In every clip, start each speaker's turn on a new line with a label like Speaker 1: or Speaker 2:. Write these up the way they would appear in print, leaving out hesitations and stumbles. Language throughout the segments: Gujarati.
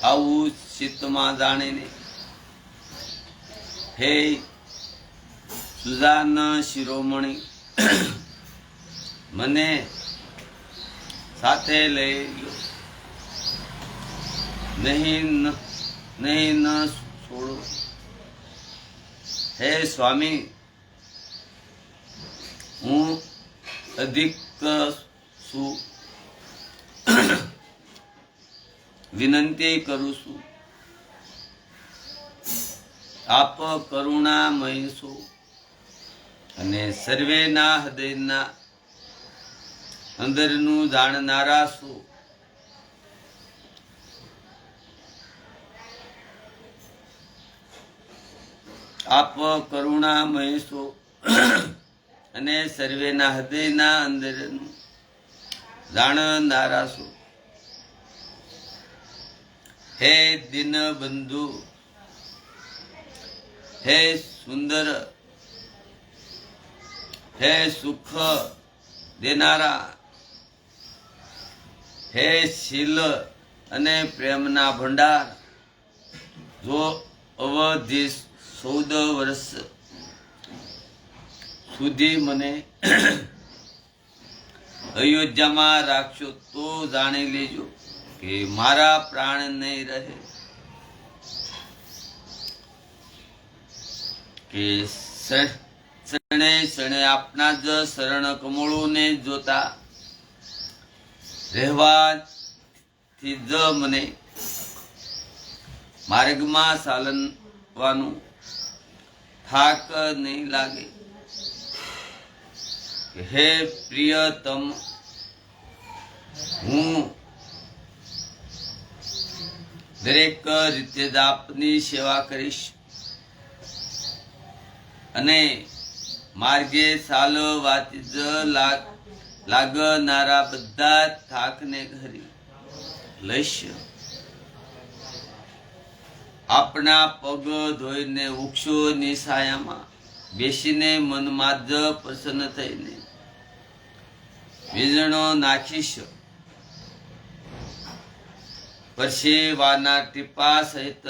Speaker 1: આવું ચિત્તમાં જાણીને હે સુજાન શિરોમણી મને સાથે લઈ લો, નહીં ન છોડો. હે સ્વામી, હું અધિક છું, વિનંતી કરું છું. આપ કરુણામય છો અને સર્વેના હૃદયના અંદરનું જાણનારા છો. આપ કરુણામય છો અને સર્વેના હૃદયના અંદરનું જાણનારા છો. હે દીનબંધુ, હે સુંદર, હે સુખ દેનારા, હે શીલ અને પ્રેમના ભંડાર, જો અવધિ 14 વર્ષ સુધી મને અયોધ્યામાં રાખશો તો જાણી લેજો કે મારા પ્રાણ નહીં રહે, કે શરણે શરણે આપના જ શરણ કમળોને જોતા રહેવાથી જ મને માર્ગમાં ચાલવાનું થાક નહીં લાગે. હે પ્રિયતમ, હું દરેક રીતે જ આપની સેવા કરીશ અને માર્ગે ચાલવાથી જ લાગનારા બધા થાકને ઘરી લઈશ. આપણા પગ ધોઈને વૃક્ષોની છાયામાં બેસીને મનમાં જ પ્રસન્ન થઈને વીજળો નાખીશ. પરસેવાના ટીપા સહિત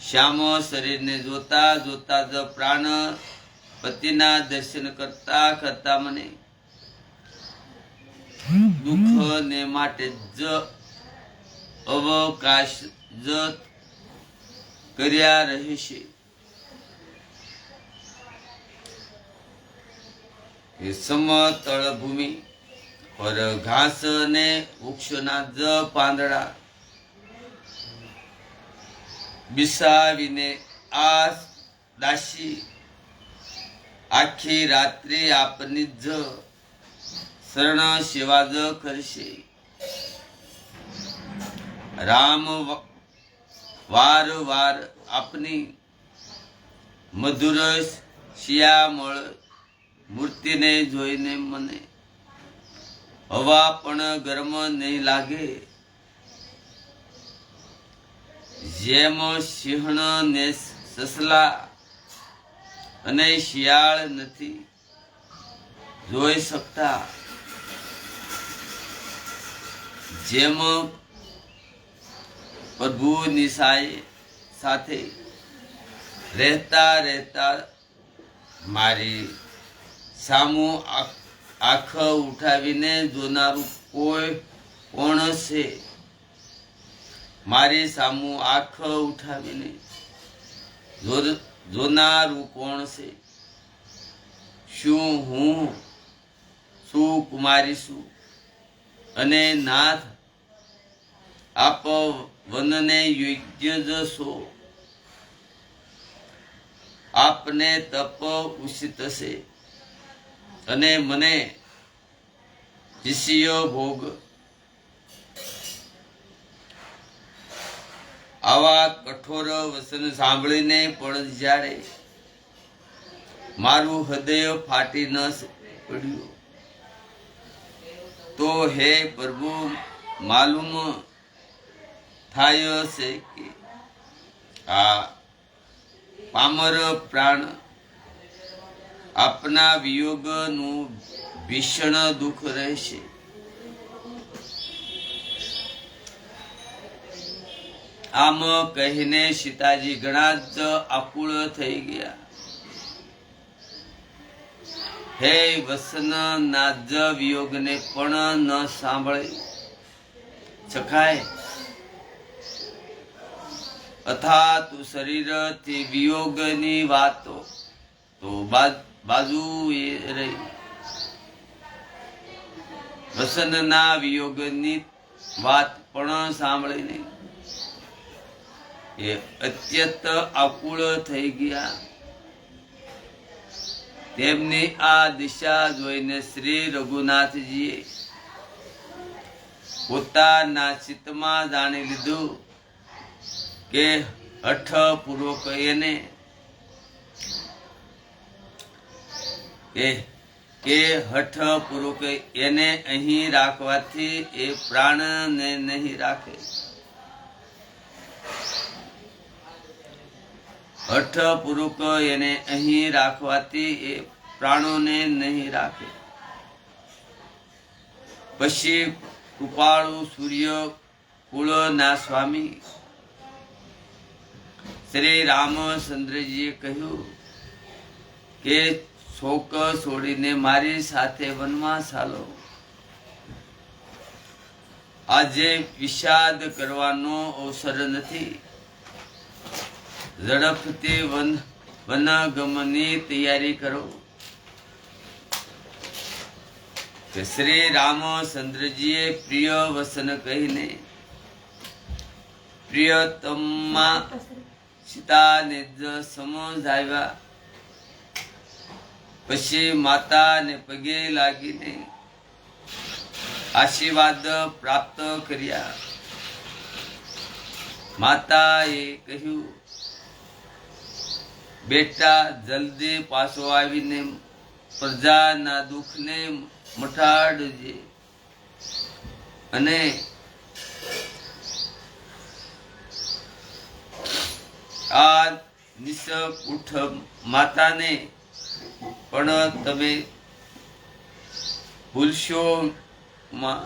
Speaker 1: શ્યામ શરીરને જોતા જોતા જ પ્રાણ પતિના દર્શન કરતા કરતા મને દુઃખ ને માટે જ અવકાશ જ કર્યા રહેશે. સમતળ ભૂમિ પર ઘાસ ને વૃક્ષોના જ પાંદડા બિસાવીને આ દાસી આખી રાત્રિ આપની જ શરણ સેવા જ કરશે. રામ વાર વાર આપની મધુર શિયામળ મૂર્તિને જોઈને મને હવા પણ ગરમ નહીં લાગે. જેમ સિંહણ ને સસલા અને શિયાળ નથી જોઈ શકતા, જેમ પ્રભુની સાથે રહેતા રહેતા મારી સામું આંખ ઉઠાવીને જોનારું કોણ છે? મારી સામું આંખ ઉઠાવીને જોનારું કોણ છે? શું હું કુમારી છું અને નાથ આપ વનને યોગ્ય જ છો. આપને તપ ઉચિત છે અને મને વિષય ભોગ. આવા કઠોર વચન સાંભળીને પણ જ્યારે મારું હૃદય ફાટી ન પડ્યું તો હે પ્રભુ, માલુમ થાય છે કે આ પામર પ્રાણ આપના વિયોગનું ભીષણ દુઃખ રહેશે. આમ કહીને સીતાજી ઘણા જ આકુળ થઈ ગયા. હે વસન ના જ વિયોગને પણ ન સાંભળી શકાય. અથા તું શરીરથી વિયોગની વાતો તો બાજુ એ રહી. વસનના વિયોગની વાત પણ સાંભળી નહીં. એ અત્યંત આકુળ થઈ ગયા. તેમની આ દિશા જોઈને શ્રી રઘુનાથજીએ પોતાના ચિત્તમાં જાણી લીધું કે હઠપૂર્વક એને હઠપૂર્વક એને અહીં રાખવાથી એ પ્રાણને નહીં રાખે. હઠપૂર્વક એને અહીં રાખવાથી એ પ્રાણોને નહીં રાખે. પછી કૃપાળુ સૂર્ય કુળના સ્વામી શ્રી રામચંદ્રજીએ કહ્યું કે શોક છોડીને મારી સાથે વનમાં ચાલો. આજે વિષાદ કરવાનો અવસર નથી. ઝડપથી વનગમનની તૈયારી કરો. કે શ્રી રામચંદ્રજીએ પ્રિય વસન કહીને પ્રિયતમા સીતાને જ સમજાવ્યા. પછી માતાને પગે લાગીને આશીર્વાદ પ્રાપ્ત કર્યા. માતાએ કહ્યું, બેટા જલ્દી પાછો આવીને પ્રજાના દુઃખને મટાડજે. અને આ નિષ્કુઠ માતાને પણ તમે ભૂલશો માં.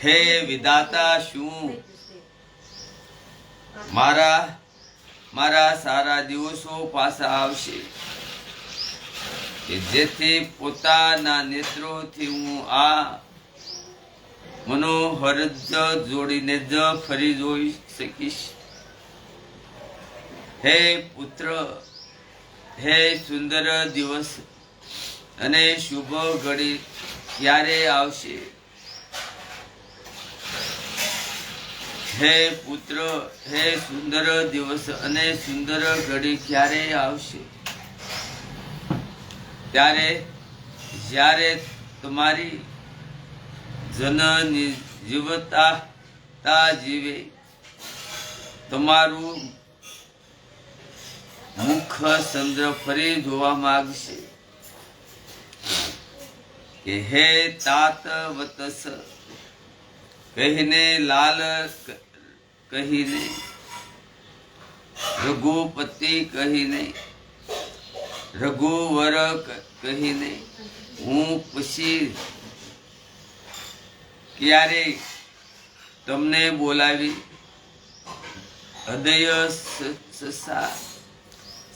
Speaker 1: હે વિધાતા, શું મારા સારા દિવસો પાછા આવશે કે જેથી પોતાના નેત્રોથી હું આ મનોહર જ જોડીને જ ફરી જોઈ શકીશ. હે પુત્ર, હે સુંદર દિવસ અને શુભ ઘડી ક્યારે આવશે? હે પુત્ર, હે સુંદર દિવસ અને સુંદર ઘડી ક્યારે આવશે? ત્યારે જ્યારે તમારી જનની જીવતા જીવે તમારું મુખ ચંદ્ર ફરી જોવા માંગશે કે હે તાત વતસ કહીને, લાલ કહીને, રઘુપતિ કહીને, રઘુવર કહીને હું પછી ક્યારે તમને બોલાવી હૃદય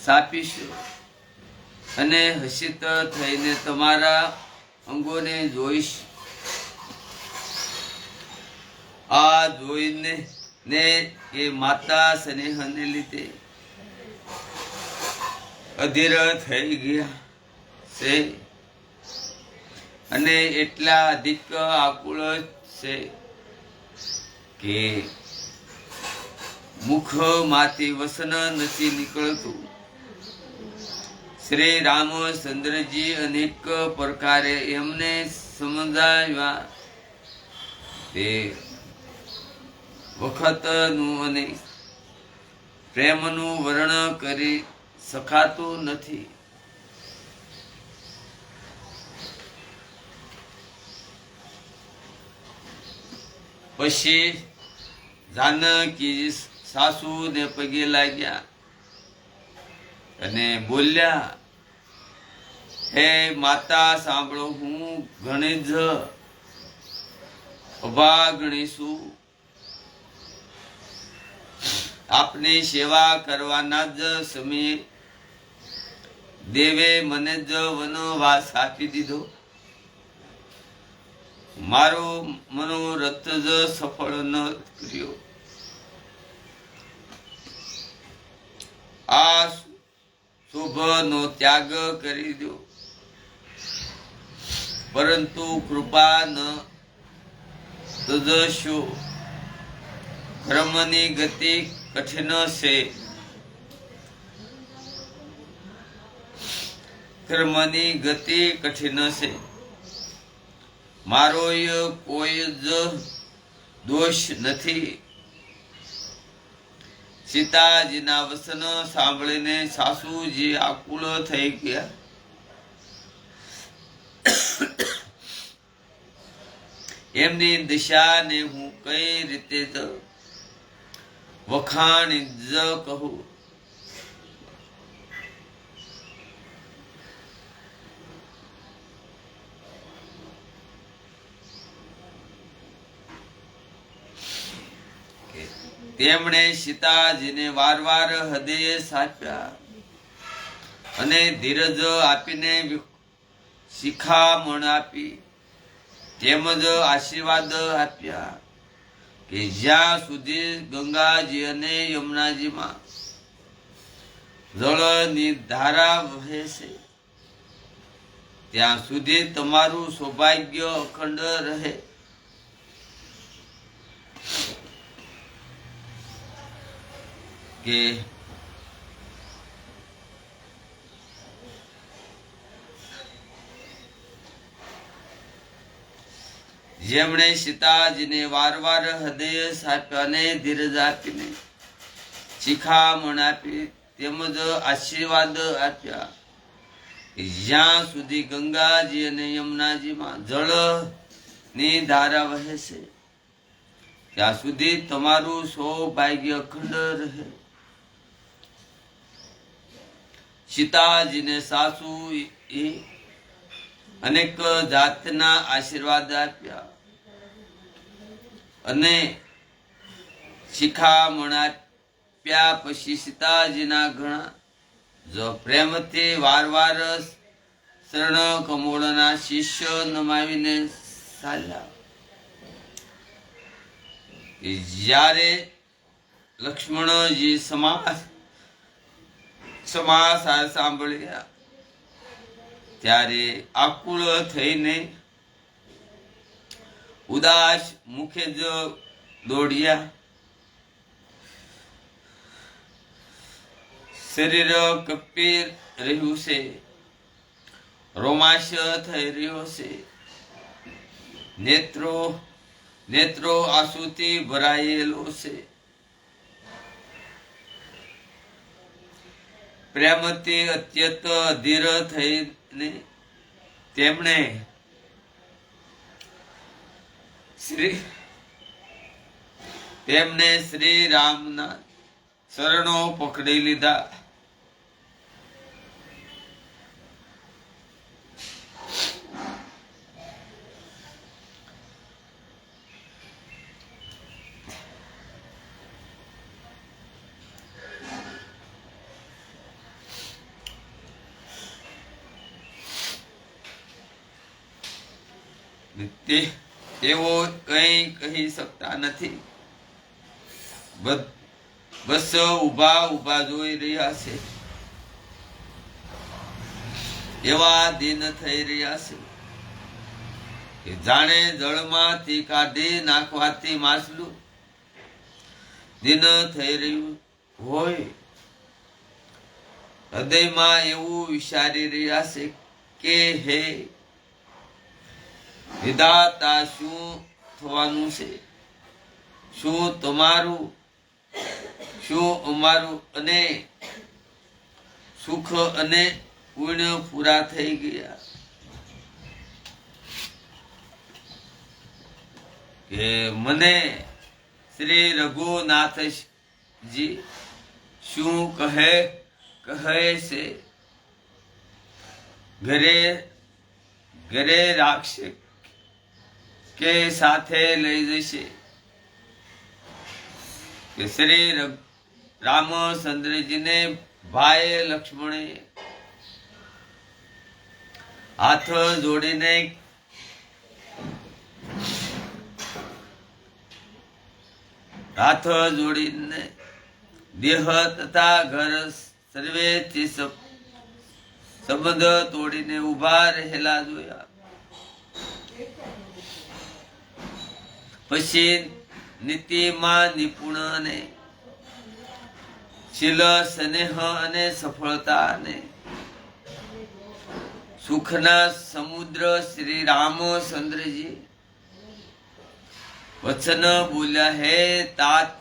Speaker 1: સાપીશ અને હસિત થઈને તમારા અંગોને જોઈશ. આ જોઈને ને એ માતા સ્નેહને લીધે અધીર થઈ ગયા છે અને એટલા અધિક આકુળ છે કે મુખમાંથી વસન નથી નીકળતું. શ્રી રામચંદ્રજી અનેક પ્રકારે એમને સમજાવ્યા. તે વખતનું અને પ્રેમનું વર્ણન કરી શકાતું નથી. પછી જાનકી સાસુને પગે લાગ્યા અને બોલ્યા, હે માતા સાંભળો, હું ઘણી જ અભાગણીશું. આપની સેવા કરવાના જ સમયે દેવે મને જ વનવાસ આપી દીધો. મારો મનોરથ જ સફળ ન કર્યો. આ શુભનો ત્યાગ કરી દો. પરંતુ કૃપા ન તજશો. કર્મની ગતિ કઠિન છે. કર્મની ગતિ કઠિન છે. મારો કોઈ જ દોષ નથી. સીતાજીના વચન સાંભળીને સાસુજી આકુલ થઈ ગયા. એમની દિશાને હું કઈ રીતે જ વખાણી જ કહું. તેમણે સીતાજીને વારવાર હૃદય સાપ્યા અને ધીરજ આપીને શિખામણ આપી. તેમજ આશીર્વાદ આપ્યા કે જ્યાં સુધી ગંગાજી અને યમુનાજીમાં જળની ધારા વહે છે ત્યાં સુધી તમારું સૌભાગ્ય અખંડ રહે. કે જેમણે સીતાજીને વારવાર હૃદય સાપ્યા અને ધીરજ આપીને શિખામણ આપી તેમજ આશીર્વાદ આપ્યા. જ્યાં સુધી ગંગાજી અને યમુનાજીમાં જળની ધારા વહે છે ત્યાં સુધી તમારું સૌભાગ્ય અખંડ રહે. સીતાજીને સાસુ અનેક જાતના આશીર્વાદ આપ્યા અને શિખામણ આપ્યા. પછી સીતાજીના ઘણા જો પ્રેમથી વારવાર શરણ કમોળના શિષ્ય નમાવીને ચાલ્યા. જ્યારે લક્ષ્મણજી સમાચાર સાંભળ્યા ત્યારે આકુળ થઈને ઉદાસ મુખે જ દોડ્યા. શરીર કપી રહ્યું છે. રોમાંચ થઈ રહ્યો છે. નેત્રો આંસુથી ભરાયેલો છે. પ્રેમથી અત્યંત અધીર થઈને તેમણે શ્રી રામના શરણો પકડી લીધા. તેઓ કઈ કહી શકતા નથી. બસ ઉભા જોઈ રહ્યા છે. એવા દિન થઈ રહ્યા છે કે જાણે જળમાંથી કાઢી નાખવાથી માછલું દિન થઈ રહ્યું હોય. હૃદયમાં એવું વિચારી રહ્યા છે કે હે વિધાતા શું થવાનું છે? શું તમારું, શું અમારું અને સુખ અને પુણ્ય પૂરા થઈ ગયા કે મને શ્રી રઘુનાથજી શું કહે છે? ઘરે રાખશે કે સાથે લઈ જશે કે શ્રી રામચંદ્રજીને ભાઈ લક્ષ્મણે હાથ જોડીને દેહ તથા ઘર સર્વેથી સંબંધ તોડીને ઉભા રહેલા જોયા. પછી નીતિમાં નિપુણ અને શીલ સ્નેહ અને સફળતા અને સુખના સમુદ્ર શ્રી રામચંદ્રજી વચન બોલ્યા, હે તાત,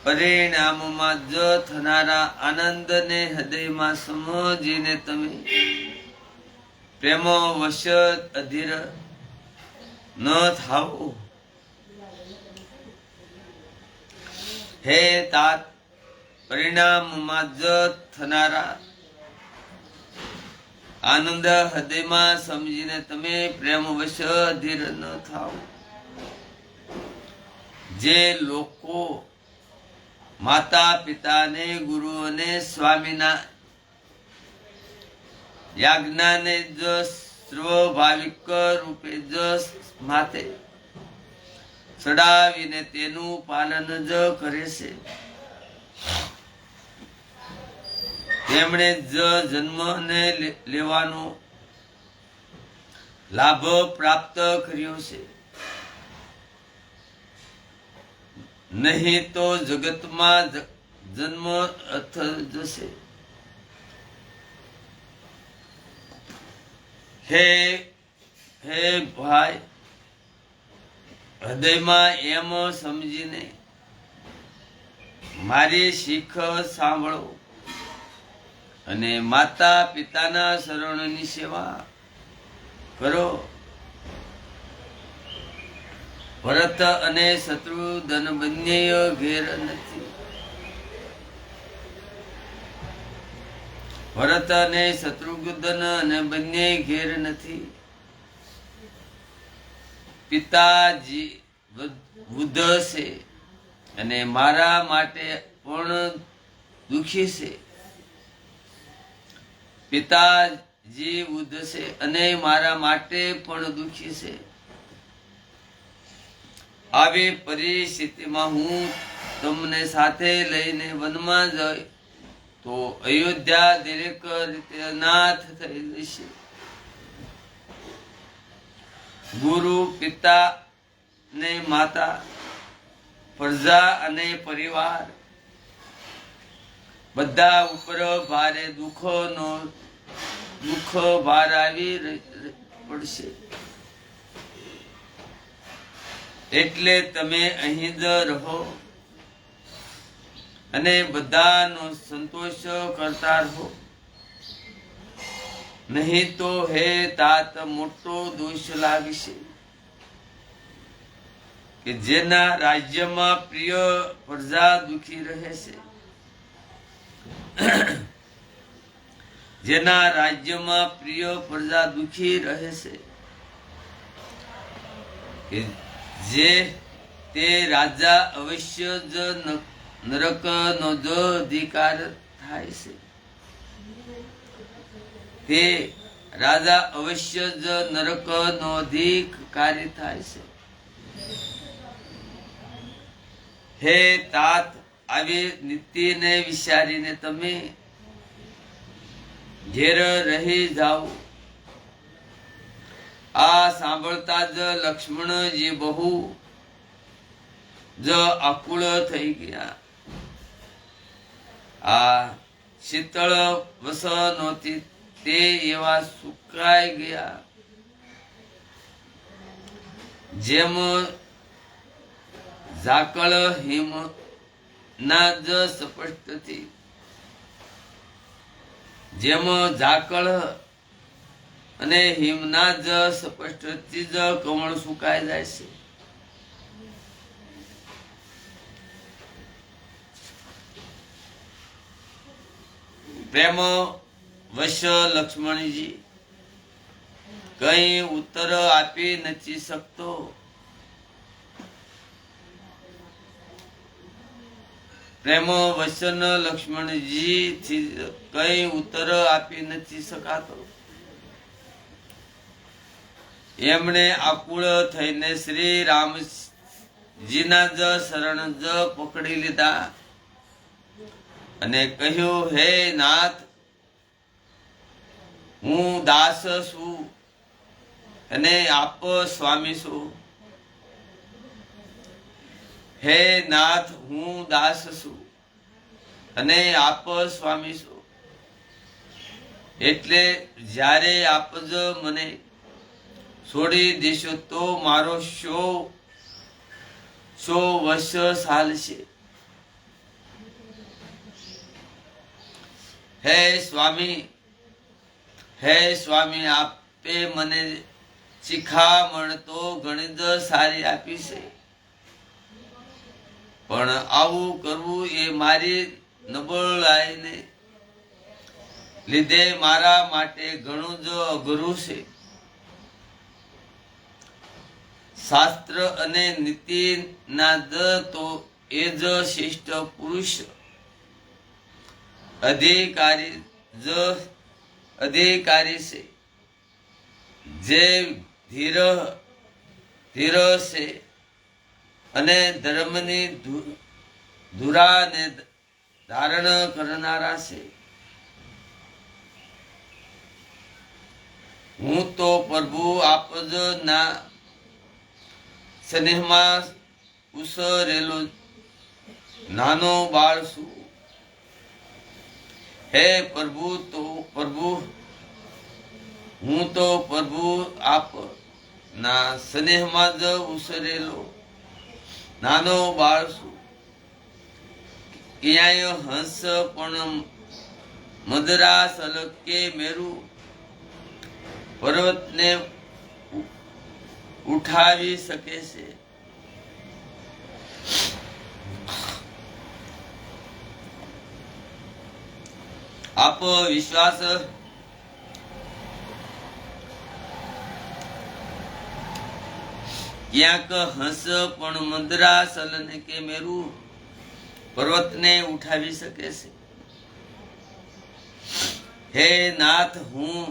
Speaker 1: પરિણામમાં જ થનારા આનંદને હૃદયમાં સમજીને તમે પ્રેમવશ અધીર ન થાઓ. હે તાત, પરિણામમાં જ થનારા આનંદ હૃદયમાં સમજીને તમે પ્રેમવશ અધીર ન થાઓ. જે લોકો માતા પિતાને ગુરુ અને સ્વામીના યાજ્ઞાને જ સ્વાભાવિક રૂપે જ માથે ચડાવીને તેનું પાલન જ કરે છે, તેમણે જ જન્મને લેવાનો લાભ પ્રાપ્ત કર્યો છે. નહીં તો જગતમાં જન્મ અર્થ જશે. હે ભાઈ, હૃદયમાં એમ સમજીને મારી શીખ સાંભળો અને માતા પિતાના શરણની સેવા કરો. ભરત અને શત્રુઘ્ન બંને ઘેર નથી. ભરત અને શત્રુઘ્ન અને બંને ઘેર નથી. પિતાજી વૃદ્ધ છે અને મારા માટે પણ દુખી છે. પિતાજી વૃદ્ધ છે અને મારા માટે પણ દુખી છે. આવી પરિસ્થિતિમાં હું તમને સાથે લઈને વનમાં જઈ તો અયોધ્યા દરેક રીતે અનાથ થઈ જશે. ગુરુ, પિતા ને માતા, પ્રજા અને પરિવાર બધા ઉપર ભારે દુઃખ ભાર આવી પડશે. એટલે તમે અહીં જ રહો અને બધાનો સંતોષ કરતા રહો. નહીં તો હે તાત, મોટો દોષ લાગશે કે જેના રાજ્યમાં પ્રિય પ્રજા દુખી રહે છે. જેના રાજ્યમાં પ્રિય પ્રજા દુખી રહે છે, જે તે રાજા અવશ્ય જ નરકનો જ અધિકાર થાય છે. તે રાજા અવશ્ય જ નરકનો અધિકારી થાય છે. હે તાત, આવી નીતિને વિચારીને તમે ઘેર રહી જાઓ. આ સાંભળતા જ લક્ષ્મણજી બહુ જ આકુળ થઈ ગયા. આ શીતળ વસનોથી તે એવા સુકાઈ ગયા જેમ ઝાકળ હિમ ના જ સ્પષ્ટથી જેમ ઝાકળ અને હિમના જ સ્પષ્ટથી જ કમળ સુકાઈ જાય છે. પ્રેમ વશ લક્ષ્મણજી કઈ ઉત્તર આપી નથી શકતો. પ્રેમ વચન લક્ષ્મણજી કઈ ઉત્તર આપી નથી શકાતો. એમણે આકુળ થઈને શ્રી રામજીના જ શરણ જ પકડી લીધા અને કહ્યું, હે નાથ, હું દાસ છું અને આપ સ્વામી છો. હે નાથ, હું દાસ છું અને આપ સ્વામી છો. એટલે જ્યારે આપ જ મને છોડી દેશો તો મારો શો વશ ચાલશે. હે સ્વામી, આપે મને શિખામણ તો ઘણી જ સારી આપી છે, પણ આવું કરવું એ મારી નબળાઈને લીધે મારા માટે ઘણું જ અઘરું છે. શાસ્ત્ર અને નીતિના તો એ જ શ્રેષ્ઠ પુરુષ અધિકારી છે, જે ધીર છે અને ધર્મની ધુરાને ધારણ કરનારા છે. હું તો પ્રભુ આપ જ ના સ્નેહમાં ઉછરેલો નાનો બાળ છું. હે પ્રભુ, હું તો પ્રભુ આપ ના સ્નેહમાં જ ઉછરેલો નાનો બાળ છું. ક્યાંય હંસ પણ મદરાસ કે મેરુ પર્વતને ઉઠાવી શકે છે. આપ વિશ્વાસ ક્યાંક હંસ પણ મંદરાસલ કે મેરુ પર્વતને ઉઠાવી શકે છે. હે નાથ, હું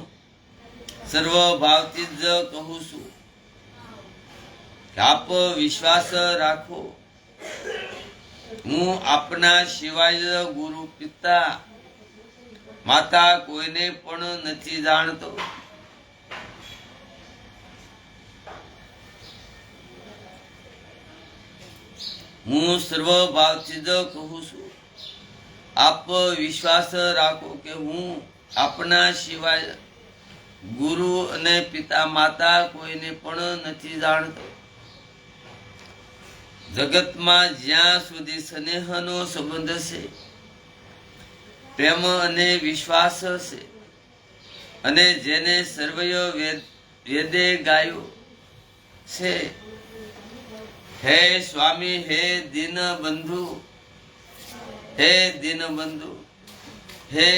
Speaker 1: સર્વ ભાવથી જ કહું છું, આપ વિશ્વાસ રાખો. હું આપના સિવાય ગુરુ પિતા માતા કોઈને પણ નથી જાણતો. હું સર્વ ભાવથી જ કહું છું, આપ વિશ્વાસ રાખો કે હું આપના સિવાય ગુરુ અને પિતા માતા કોઈને પણ નથી જાણતો. જગતમાં જ્યાં સુધી સ્નેહનો સંબંધ છે, પ્રેમ અને વિશ્વાસ છે, અને જેને સર્વય વેદે ગાયો છે, હે સ્વામી, હે દીનબંધુ, હે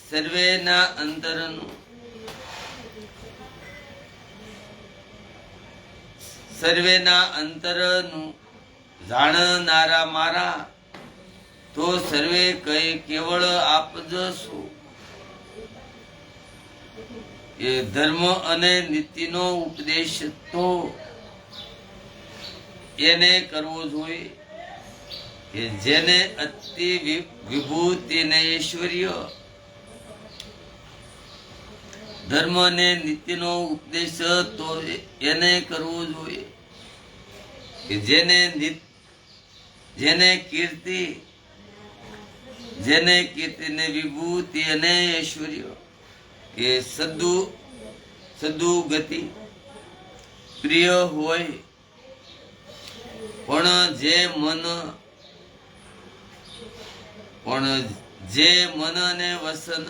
Speaker 1: સર્વેના અંતરનું જાણનારા મારા તો સર્વે કઈ કેવળ આપ જ છો. એ ધર્મ અને નીતિનો ઉપદેશ તો એને કરવો જોઈએ કે જેને અતિ વિભૂતિ ને ઐશ્વર્ય. ધર્મ અને નીતિનો ઉપદેશ તો એને કરવો જોઈએ કે જેને કીર્તિ ને વિભૂતિ અને ઐશ્વર્ય કે સદુગતિ પ્રિય હોય, પણ જે મન અને વસન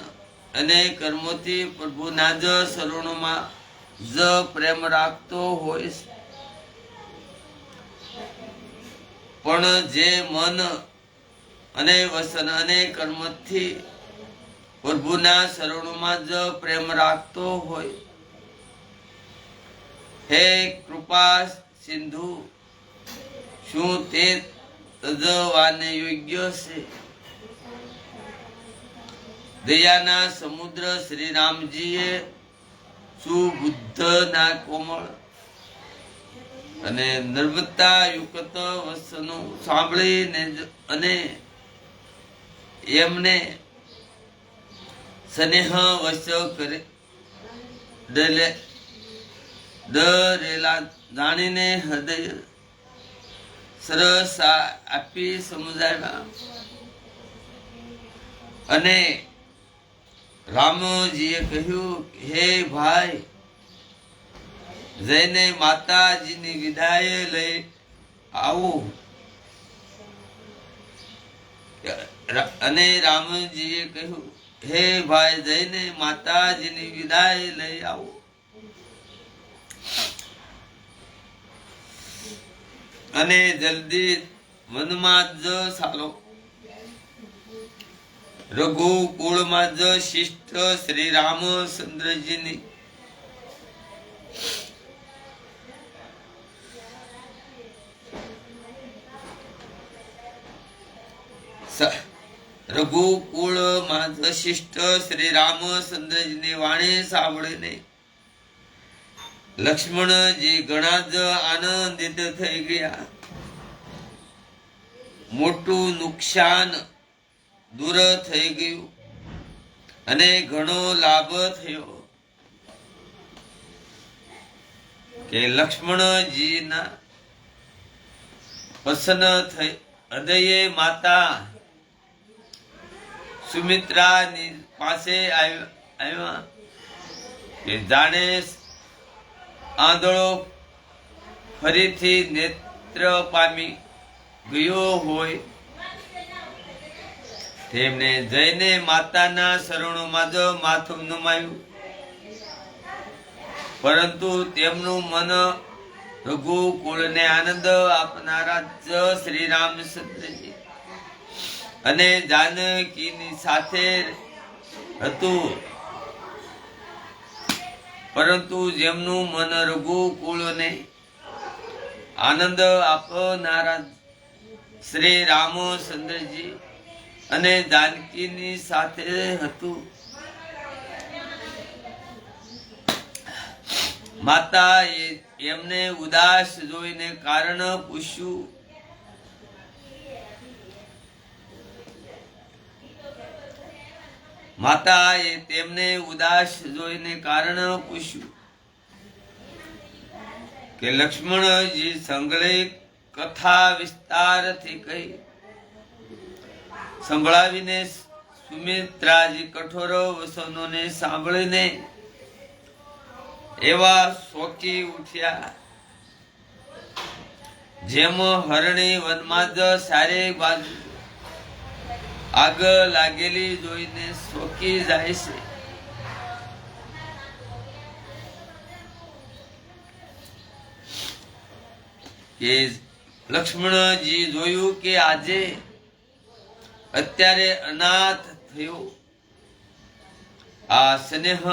Speaker 1: અને કર્મોથી પ્રભુના જ શરણોમાં જ પ્રેમ રાખતો હોય, પણ જે મન અને વસન અને કર્મથી પ્રભુના શરણોમાં જ પ્રેમ રાખતો હોય હે કૃપા સિંધુ, શું તે તજવાને યોગ્ય છે? દયાના સમુદ્ર શ્રી રામજીએ સુબુદ્ધના કોમળ અને નર્મદા યુક્ત વસનું સાંભળીને અને એમને સ્નેહ વશ કરે ડરેલા જાણીને હૃદય સરસ આપી સમજાવ્યા. અને રામજીએ કહ્યું, હે ભાઈ, જઈને માતાજીની વિદાય લઈ આવો. અને રામજીએ કહ્યું, હે ભાઈ, જઈને માતાજીની વિદાય લઈ આવો. અને જલ્દી વનમાં જ ચાલો. રઘુકુળમાં જ શિષ્ટ શ્રી રામચંદ્રજીની રઘુકુળમાં જ શિષ્ટ શ્રી રામચંદ્રજીની વાણી સાંભળીને લક્ષ્મણજી ઘણા જ આનંદિત થઈ ગયા. મોટું નુકસાન દૂર થઈ ગયું અને ઘણો લાભ થયો કે લક્ષ્મણજીના પ્રસન્ન થઈ હૃદયે માતા સુમિત્રાની પાસે આવ્યા કે જાણે આંધળો ફરીથી નેત્ર પામી ગયો હોય. તેમને જઈને માતાના શરણોમાં જ માથું નમાયું. પરંતુ તેમનું મન રઘુકુળને આનંદ આપનારા જ શ્રી રામચંદ્રજી અને જાનકીની સાથે હતું. પરંતુ જેમનું મન રઘુકુળને આનંદ આપનારા શ્રી રામચંદ્રજી અને જાનકીની સાથે હતું, માતા એમને ઉદાસ જોઈને કારણ પૂછ્યું. માતાએ તેમને ઉદાસ જોઈને કારણ પૂછ્યું કે લક્ષ્મણજી સંગળે કથા વિસ્તારથી કહી સંભળાવીને સુમિત્રાજી કઠોર વસનોને સાંભળીને એવા શોકી ઉઠ્યા જેમ હરણી વનમાં જ સારે બાજુ આગ લાગેલી જોઈને શોકી જાય છે. કે લક્ષ્મણજી જોયું કે આજે અત્યારે અનાથ થયો. આ સ્નેહ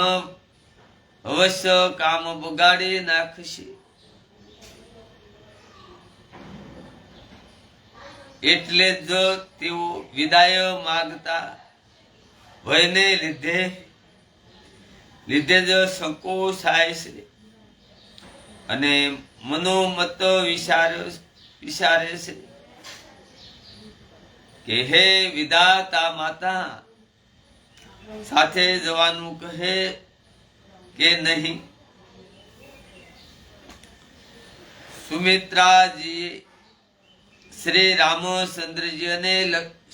Speaker 1: અવશ્ય કામ બગાડી નાખશે. એટલે જ તેઓ વિદાય માંગતા ભયને લીધે જ સંકોચ થાય છે અને મનોમત વિચારે છે કે હે વિધાતા માતા સાથે જવાનું કહે કે નહીં. સુમિત્રાજી શ્રી રામચંદ્રજી અને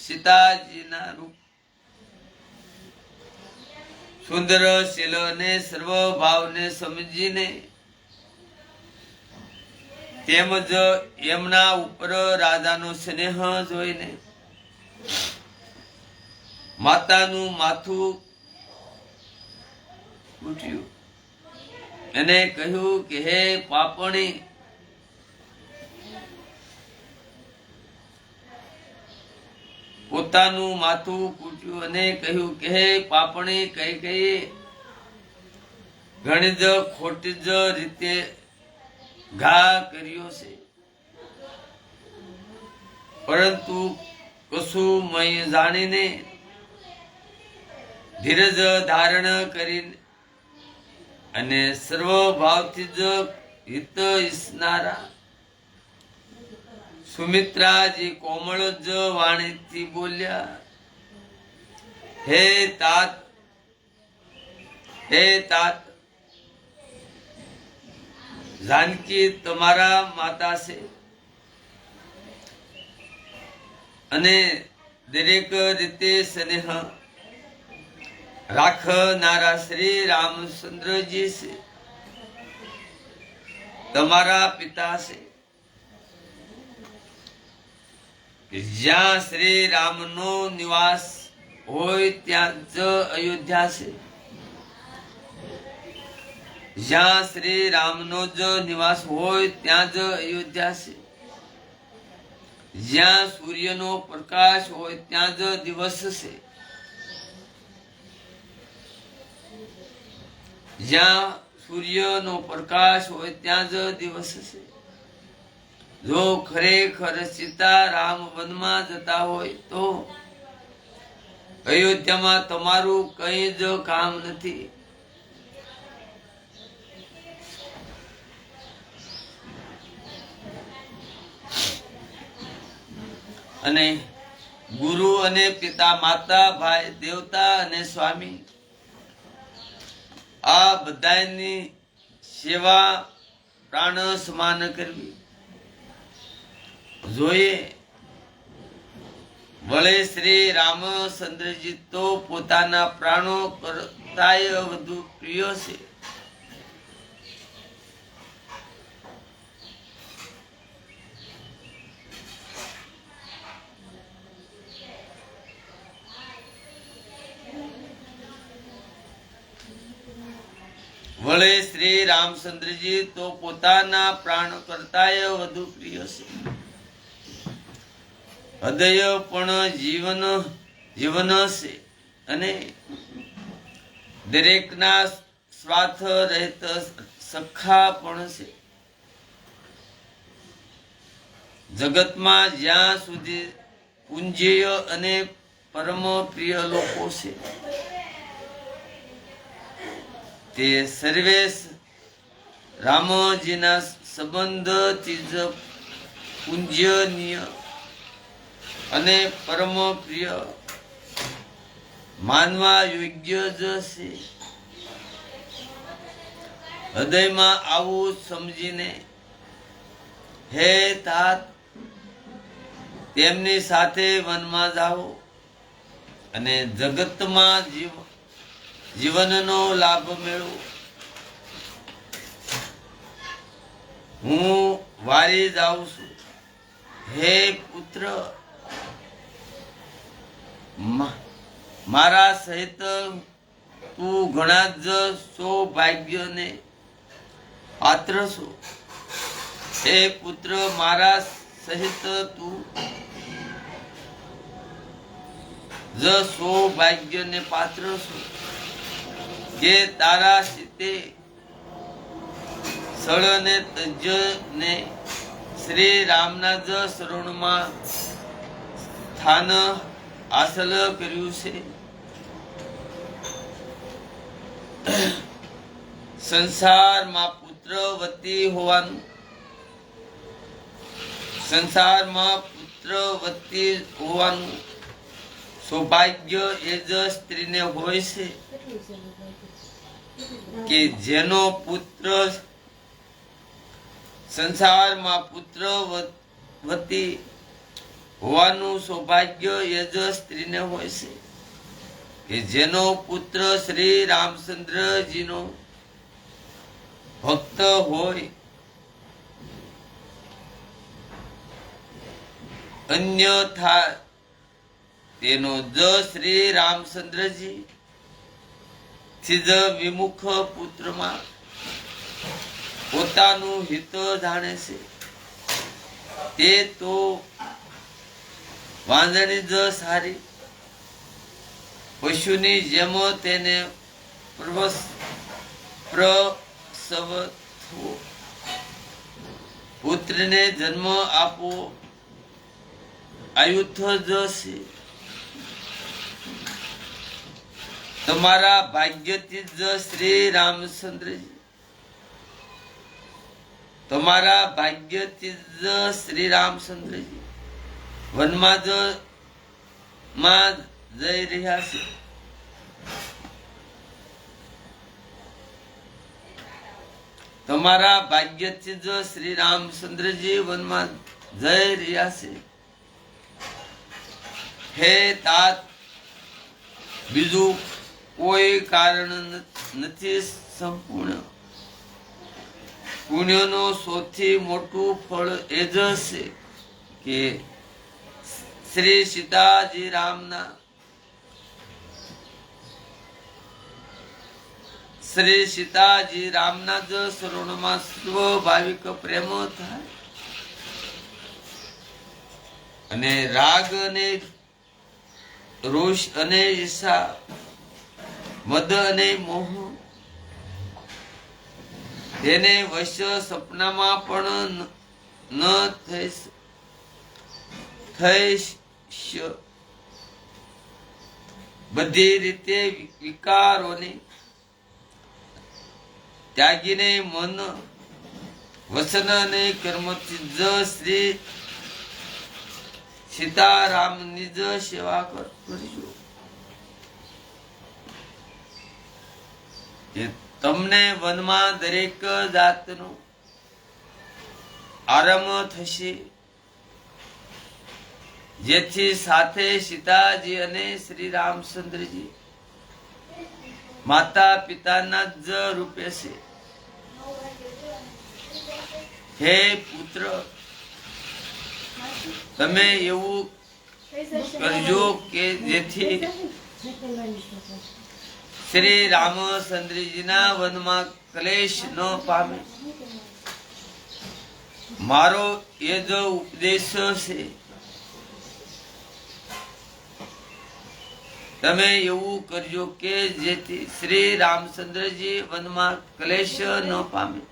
Speaker 1: સીતાજીના રૂપ સુંદર શીલ અને સર્વ ભાવને સમજીને તેમજ એમના ઉપર રાધાનો સ્નેહ જોઈને માતાનું માથું ઉઠ્યું અને કહ્યું કે હે પાપણી, પોતાનું માથું કૂટ્યું અને કહ્યું કે હે પાપણી, કઈ ઘણી જ ખોટી જ રીતે ઘા કર્યો છે, પરંતુ કશું મય જાણીને ધીરજ ધારણ કરીને અને સર્વ ભાવથી જ હિત ઈચ્છનારા સુમિત્રાજી કોમળ જ વાણીથી બોલ્યા, હે તાત, હે તાત, જાનકી તમારા માતા છે અને દરેક રીતે સ્નેહ રાખનારા શ્રી રામચંદ્રજી છે, તમારા પિતા છે. જ્યાં શ્રી રામનો નિવાસ હોય ત્યાં જ અયોધ્યા છે. જ્યાં શ્રી રામનો જ નિવાસ હોય ત્યાં જ અયોધ્યા છે. જ્યાં સૂર્યનો પ્રકાશ હોય ત્યાં જ દિવસ છે. જ્યાં સૂર્યનો પ્રકાશ હોય ત્યાં જ દિવસ છે. જો ખરેખર સીતારામ વનમાં જતા હોય તો અયોધ્યામાં તમારું કઈ જ કામ નથી. અને ગુરુ અને પિતા, માતા, ભાઈ, દેવતા અને સ્વામી આ બધાની સેવા પ્રાણ સમાન કરવી જોઈએ. વળે શ્રી રામચંદ્રજી તો પોતાના પ્રાણો કરતાય વધુ પ્રિય છે. વળે શ્રી રામચંદ્રજી તો પોતાના પ્રાણ કરતાય વધુ પ્રિય છે. હૃદય પણ જીવન છે અને દરેકના સ્વાર્થ રહિત સખા પણ છે. જગતમાં જ્યાં સુધી પૂજ્ય અને પરમ પ્રિય લોકો છે તે સર્વે રામજીના સંબંધથી જ પૂજનીય અને પરમ પ્રિય માનવા યોગ્ય જ છે. હૃદયમાં આવું સમજીને હે તાત, તેમની સાથે વનમાં જાઓ અને જગતમાં જીવનનો લાભ મેળવો. હું વારી જાઉં છું. હે પુત્ર, મારા સહિત તું ઘણા જ સૌભાગ્યને પાત્ર છો. હે પુત્ર, મારા સહિત તું જ સૌભાગ્યને પાત્ર છો કે તારા સીતે સળને તજને શ્રી રામના જ શરણમાં સ્થાન હાંસલ કર્યું છે. સંસારમાં પુત્રવતી હોવાનું સૌભાગ્ય એ જ સ્ત્રીને હોય છે કે જેનો પુત્ર સંસારમાં પુત્રવતી હોવાનું સૌભાગ્ય એ જ સ્ત્રીને હોય છે કે જેનો પુત્ર શ્રી રામચંદ્રજીનો ભક્ત હોય. અન્યથા તેનો જ શ્રી રામચંદ્રજી થી જ વિમુખ પુત્રમાં પોતાનું હિત જાણે છે. તે તો વાંદણી જ સારી પશુની જેમ તેને પ્રસવ થવો. પુત્રને જન્મ આપો આયુથ જશે. તમારા ભાગ્યથી જ શ્રી રામચંદ્રજી, તમારા ભાગ્યથી જ શ્રી રામચંદ્રજી વનમાં જઈ રહ્યા છે. તમારા ભાગ્યથી જ શ્રી રામચંદ્રજી વનમાં જઈ રહ્યા છે. હે તાત, બીજું કોઈ કારણ નથી. સંપૂર્ણ પુણ્યનો સૌથી મોટું ફળ એ જ છે કે શ્રી સીતાજી રામના જ શરણમાં સ્વાભાવિક પ્રેમ થાય અને રાગ અને રોષ અને ઈર્ષા, મદ અને મોહ તેને વશ સપનામાં પણ ન થઈ બધી રીતે વિકારોને ત્યાગીને મન, વસન અને કર્મથી જ શ્રી સીતારામની જ સેવા કરજો. તમને વનમાં દરેક જાતનો આરામ થશે, જેથી સાથે સીતાજી અને શ્રી રામચંદ્રજી માતા પિતાના જ રૂપે છે. હે પુત્ર, તમે એવું કરજો કે જેથી શ્રી રામચંદ્રજીના વનમાં ક્લેશ ન પામે. મારો એ જ ઉપદેશ છે. તમે એવું કરજો કે જેથી શ્રી રામચંદ્રજી વનમાં ક્લેશ ન પામે.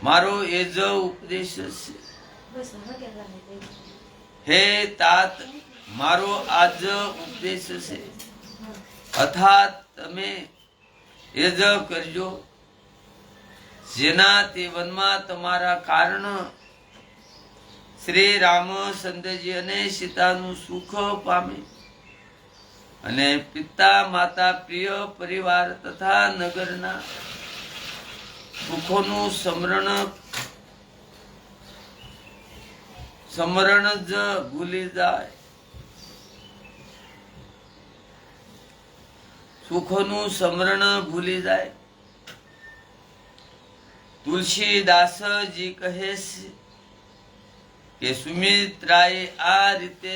Speaker 1: મારો એ જ ઉપદેશ છે. હે તાત, મારો આ જ ઉપદેશ છે. અર્થાત તમે એ જ કરજો જેનાથી વનમાં તમારા કારણ શ્રી રામચંદ્રજી અને સીતાનું સુખ પામે અને પિતા માતા પ્રિય પરિવાર તથા નગરના સુખોનું સમરણ જ ભૂલી જાય. સુખોનું સમરણ ભૂલી જાય. તુલસીદાસજી કહે છે કે સુમિત્રાએ આ રીતે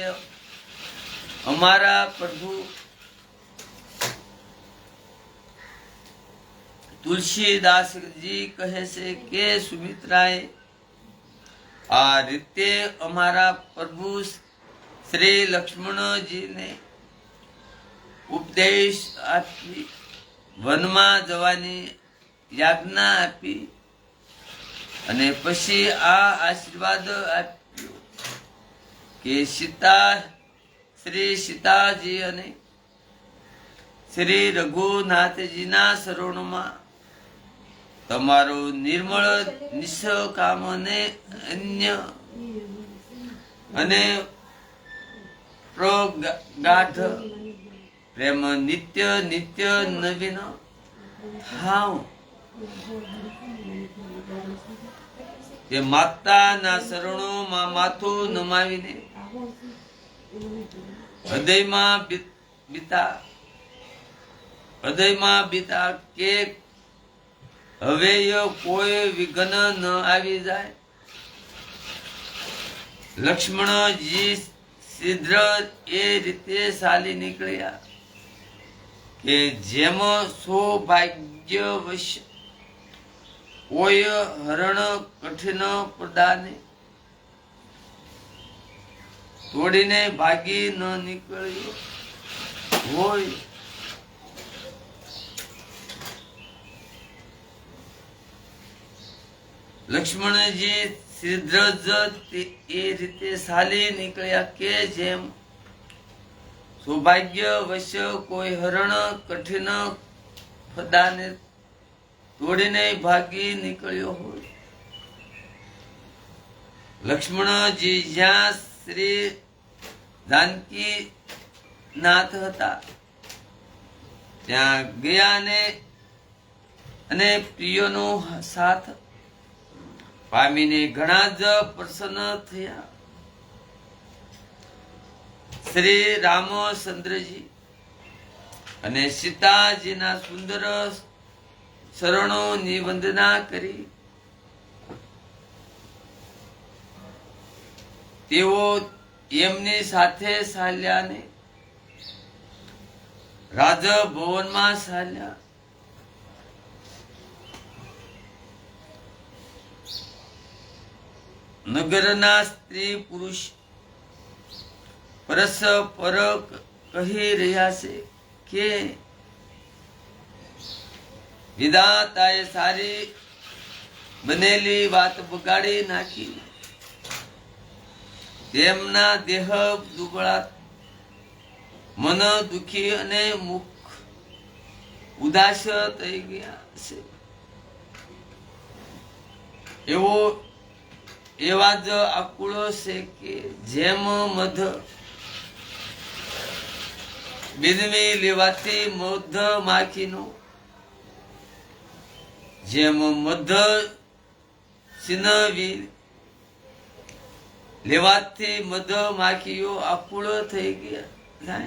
Speaker 1: અમારા પ્રભુ તુલસીદાસજી કહે છે કે સુમિત્રાએ આ રીતે અમારા પ્રભુ શ્રી લક્ષ્મણજીને ઉપદેશ આપી વનમાં જવાની યાજ્ઞા આપી અને પછી આ આશીર્વાદ આપ્યો કે શ્રી સીતાજી અને શ્રી રઘુનાથજીના શરણોમાં તમારો નિર્મળ નિષ્કામ અને અન્ય અને પ્રગાઢ પ્રેમ નિત્ય નિત્ય નવીન થાવ. કે માતાના શરણોમાં માથું નમાવીને હૃદયમાં બીતા કે હવે કોઈ વિઘ્ન ન આવી જાય. લક્ષ્મણજી શીઘ્ર એ રીતે ચાલી નીકળ્યા કે જેમ સૌભાગ્યવશ કોઈ હરણ કઠિન પ્રદાને તોડીને ભાગી ન નીકળ્યો હોય. લક્ષ્મણજી શ્રીધ્વજ એ રીતે ચાલી નીકળ્યા કે જેમ સૌભાગ્યવશ કોઈ હરણ કઠિન ફદાને તોડીને ભાગી નીકળ્યો હોય. લક્ષ્મણજી જ્યાં શ્રી જાનકી નાથ હતા ત્યાં ગયા અને પ્રિયનો સાથ પામીને ઘણા જ પ્રસન્ન થયા. શ્રી રામચંદ્રજી અને સીતાજીના સુંદર શરણોની વંદના કરી તેઓ એમની સાથે ચાલ્યા ને રાજભવનમાં ચાલ્યા. નગરના સ્ત્રી પુરુષ પરસ્પર કહી રહ્યા છે કે વિધાતાએ સારી બનેલી વાત બગાડી નાખી. તેમના દેહ દુબળા, મન દુખી અને મુખ ઉદાસ થઈ ગયા છે. એવા જ આકુળો છે કે જેમ મધ બીનવી લેવાથી મધ માખીનો, જેમ મધ છીનવી લેવાથી મધ માખીઓ આકુળ થઈ ગયા.